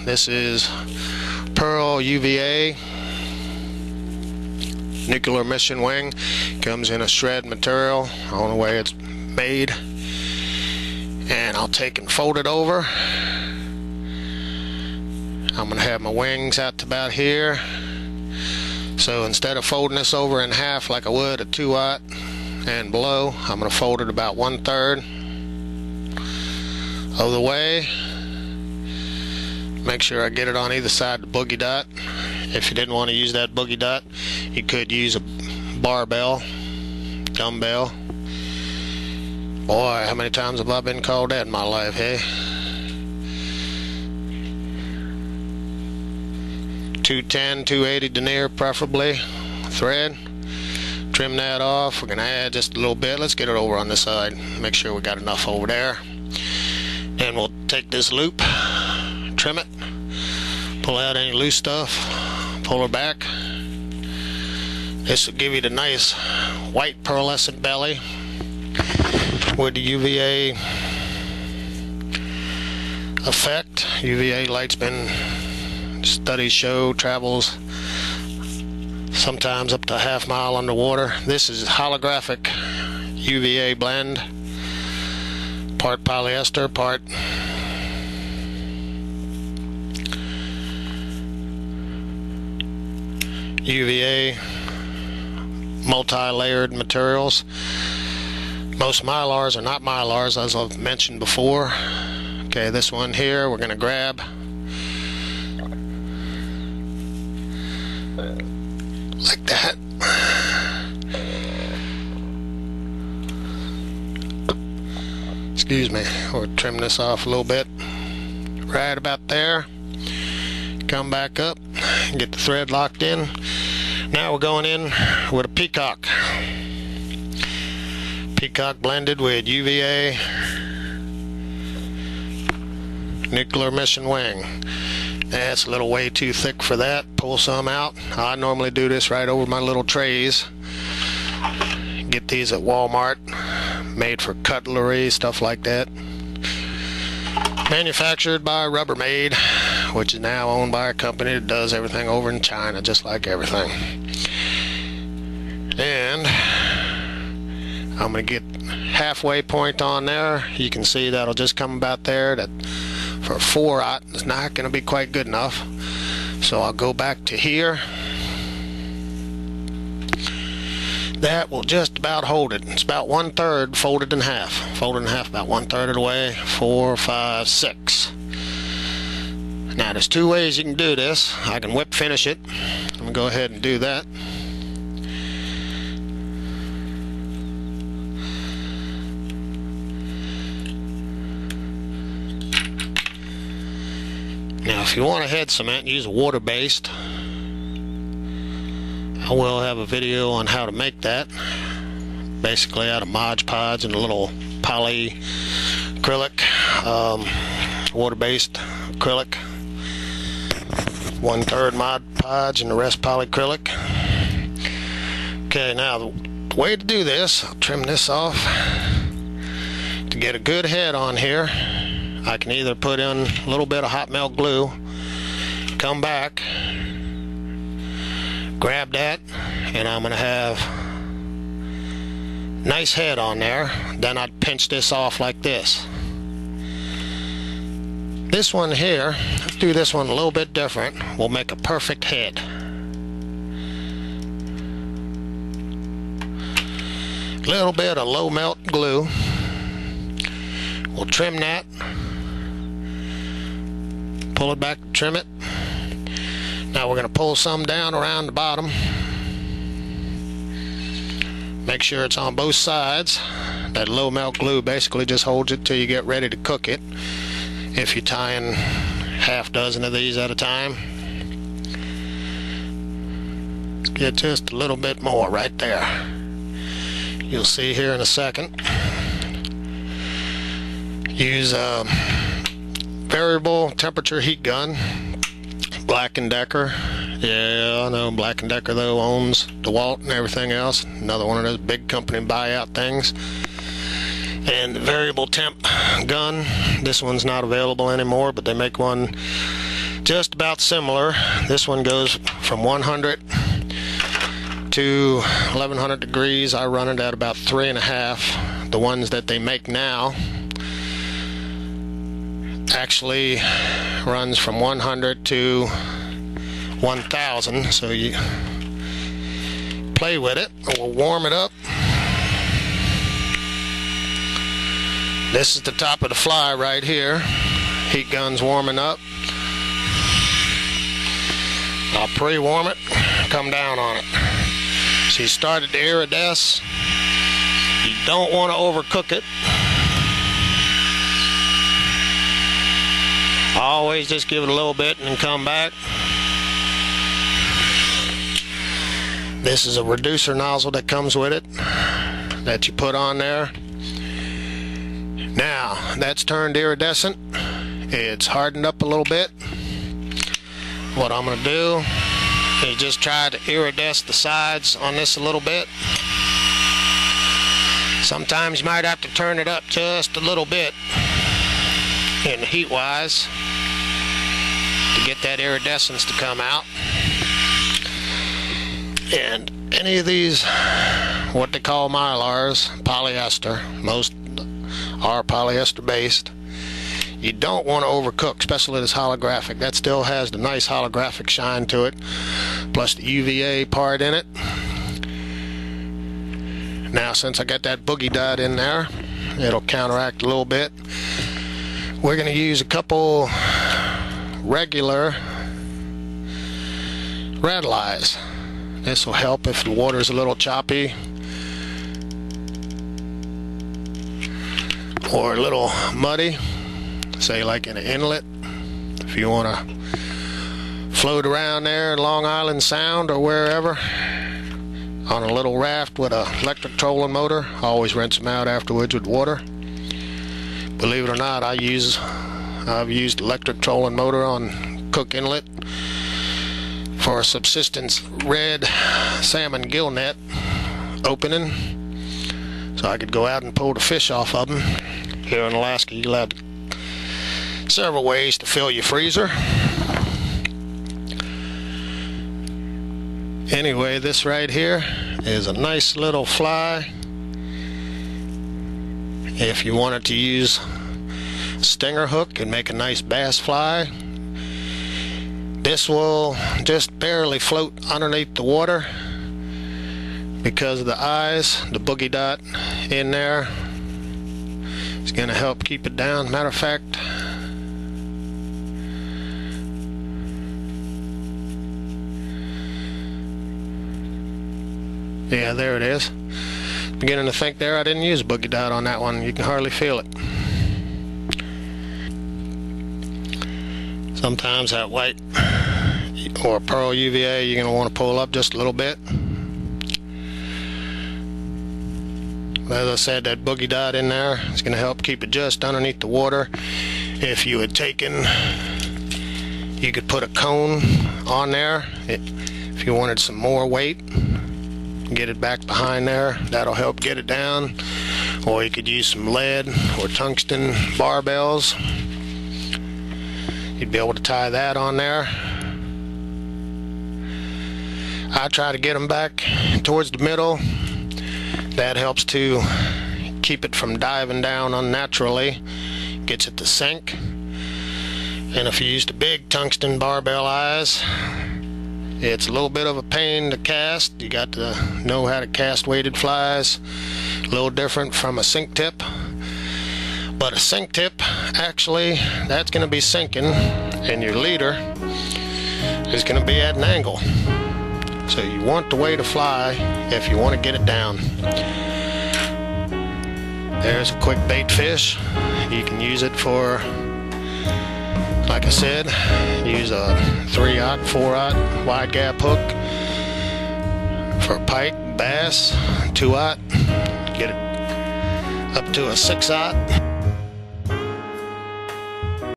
This is Pearl UVA nuclear mission wing. Comes in a shred material on the way it's made, and I'll take and fold it over. I'm going to have my wings out to about here. So instead of folding this over in half like I would a 2-aught and below, I'm going to fold it about 1/3 of the way. Make sure I get it on either side of the boogie dot. If you didn't want to use that boogie dot, you could use a barbell, dumbbell. Boy, how many times have I been called that in my life, hey? 210, 280 denier preferably, thread. Trim that off. We're going to add just a little bit. Let's get it over on this side. Make sure we got enough over there. Then we'll take this loop, trim it, pull out any loose stuff, pull her back. This will give you the nice white pearlescent belly with the UVA effect. UVA light's been, studies show, travels sometimes up to a half mile underwater. This is holographic UVA blend, part polyester, part UVA, multi-layered materials. Most Mylars are not Mylars, as I've mentioned before. Okay, this one here we're going to grab like that. Excuse me, we'll trim this off a little bit, right about there. Come back up, get the thread locked in. Now we're going in with a peacock. Peacock blended with UVA nuclear mission wing. That's a little way too thick for that. Pull some out. I normally do this right over my little trays. Get these at Walmart, made for cutlery, stuff like that. Manufactured by Rubbermaid, which is now owned by a company that does everything over in China, just like everything. And I'm going to get halfway point on there. You can see that'll just come about there. That for 4-aught it's not going to be quite good enough. So I'll go back to here. That will just about hold it. It's about 1/3 folded in half. Folded in half about 1/3 of the way. 4, 5, 6. Now there's 2 ways you can do this. I can whip finish it. I'm going to go ahead and do that. Now if you want a head cement, use a water-based. I will have a video on how to make that. Basically out of Mod Podge and a little poly acrylic, water-based acrylic. 1/3 Mod Podge and the rest polyacrylic. Okay, now the way to do this, I'll trim this off. To get a good head on here, I can either put in a little bit of hot melt glue, come back, grab that, and I'm going to have nice head on there. Then I'd pinch this off like this. This one here, let's do this one a little bit different. We'll make a perfect head. Little bit of low melt glue. We'll trim that. Pull it back, trim it. Now we're going to pull some down around the bottom. Make sure it's on both sides. That low melt glue basically just holds it till you get ready to cook it. If you're tying half dozen of these at a time. Let's get just a little bit more right there. You'll see here in a second. Use a variable temperature heat gun. Black & Decker. Yeah, I know Black & Decker though owns DeWalt and everything else. Another one of those big company buyout things. And the variable temp gun, this one's not available anymore, but they make one just about similar. This one goes from 100 to 1100 degrees. I run it at about 3.5. The ones that they make now actually runs from 100 to 1000, so you play with it. We'll warm it up. This is the top of the fly right here. Heat gun's warming up. I'll pre-warm it, come down on it. So you started to iridesce. You don't want to overcook it. Always just give it a little bit and then come back. This is a reducer nozzle that comes with it that you put on there. Now that's turned iridescent. It's hardened up a little bit. What I'm going to do is just try to iridesce the sides on this a little bit. Sometimes you might have to turn it up just a little bit in heat wise to get that iridescence to come out. And any of these, what they call mylars, polyester, most are polyester based. You don't want to overcook, especially this holographic. That still has the nice holographic shine to it, plus the UVA part in it. Now, since I got that boogie dot in there, it'll counteract a little bit. We're going to use a couple regular red lights. This will help if the water's a little choppy or a little muddy, say like in an inlet. If you want to float around there in Long Island Sound or wherever on a little raft with an electric trolling motor, always rinse them out afterwards with water. Believe it or not, I've used electric trolling motor on Cook Inlet for a subsistence red salmon gill net opening, so I could go out and pull the fish off of them. Here in Alaska, you'll have several ways to fill your freezer. Anyway, this right here is a nice little fly. If you wanted to use a stinger hook and make a nice bass fly, this will just barely float underneath the water because of the eyes, the boogie dot in there. It's going to help keep it down. Matter of fact, yeah, there it is. Beginning to think there I didn't use a boogie dot on that one. You can hardly feel it. Sometimes that white or pearl UVA you're going to want to pull up just a little bit. As I said, that boogie dot in there is going to help keep it just underneath the water. If you had taken, you could put a cone on there if you wanted some more weight. Get it back behind there. That'll help get it down. Or you could use some lead or tungsten barbells. You'd be able to tie that on there. I try to get them back towards the middle. That helps to keep it from diving down unnaturally. Gets it to sink. And if you use the big tungsten barbell eyes, it's a little bit of a pain to cast. You got to know how to cast weighted flies. A little different from a sink tip. But a sink tip, actually, that's going to be sinking, and your leader is going to be at an angle. So you want the weight to fly if you want to get it down. There's a quick bait fish. You can use it for, like I said, use a 3/0, 4/0 wide gap hook for pike, bass, 2/0, get it up to a 6/0.